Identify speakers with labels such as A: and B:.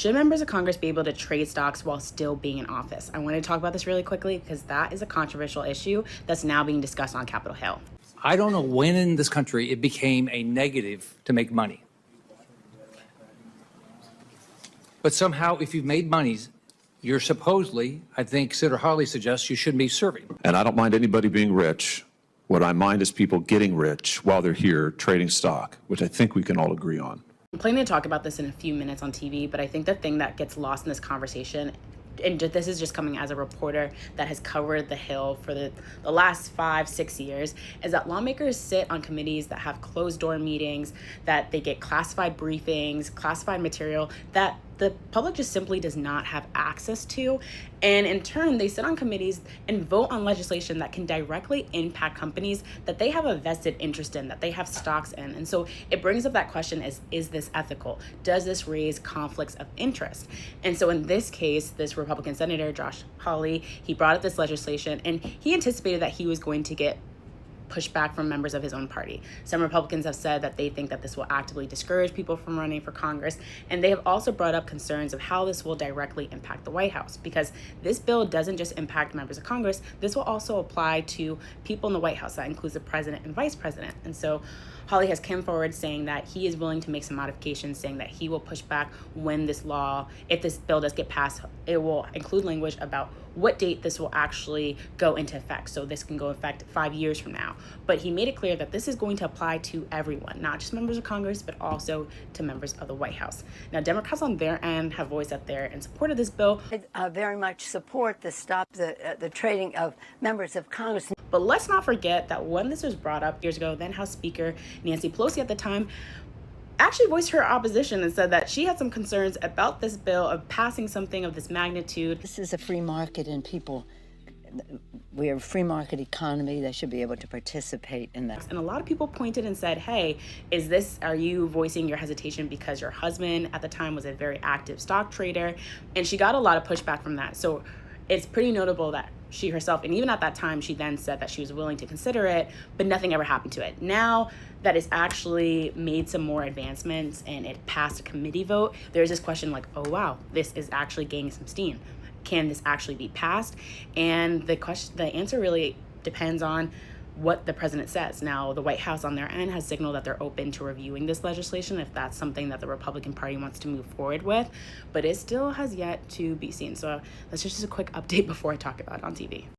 A: Should members of Congress be able to trade stocks while still being in office? I want to talk about this really quickly because that is a controversial issue that's now being discussed on Capitol Hill.
B: I don't know when in this country it became a negative to make money. But somehow, if you've made money, you're supposedly, I think Senator Hawley suggests, you shouldn't be serving.
C: And I don't mind anybody being rich. What I mind is people getting rich while they're here trading stock, which I think we can all agree on.
A: I'm planning to talk about this in a few minutes on TV, but I think the thing that gets lost in this conversation, and this is just coming as a reporter that has covered the Hill for the last 5-6 years, is that lawmakers sit on committees that have closed door meetings, that they get classified briefings, classified material that the public just simply does not have access to. And in turn, they sit on committees and vote on legislation that can directly impact companies that they have a vested interest in, that they have stocks in. And so it brings up that question, is this ethical? Does this raise conflicts of interest? And so in this case, this Republican Senator, Josh Hawley, he brought up this legislation and he anticipated that he was going to get pushback from members of his own party. Some Republicans have said that they think that this will actively discourage people from running for Congress, and they have also brought up concerns of how this will directly impact the White House, because this bill doesn't just impact members of Congress, this will also apply to people in the White House. That includes the president and vice president. And so Hawley has come forward saying that he is willing to make some modifications, saying that he will push back when this law, if this bill does get passed, it will include language about what date this will actually go into effect. So this can go into effect 5 years from now. But he made it clear that this is going to apply to everyone, not just members of Congress, but also to members of the White House. Now, Democrats on their end have voiced that they're in support of this bill.
D: I very much support the stop the trading of members of Congress.
A: But let's not forget that when this was brought up years ago, then House Speaker Nancy Pelosi at the time actually voiced her opposition and said that she had some concerns about this bill of passing something of this magnitude.
D: This is a free market, and we are a free market economy. They should be able to participate in that.
A: And a lot of people pointed and said, hey, are you voicing your hesitation because your husband at the time was a very active stock trader? And she got a lot of pushback from that. So it's pretty notable that she herself, and even at that time, she then said that she was willing to consider it, but nothing ever happened to it. Now that it's actually made some more advancements and it passed a committee vote, there's this question like, oh wow, this is actually gaining some steam. Can this actually be passed? And the answer really depends on what the president says. Now, the White House on their end has signaled that they're open to reviewing this legislation if that's something that the Republican Party wants to move forward with, but it still has yet to be seen. So that's just a quick update before I talk about it on TV.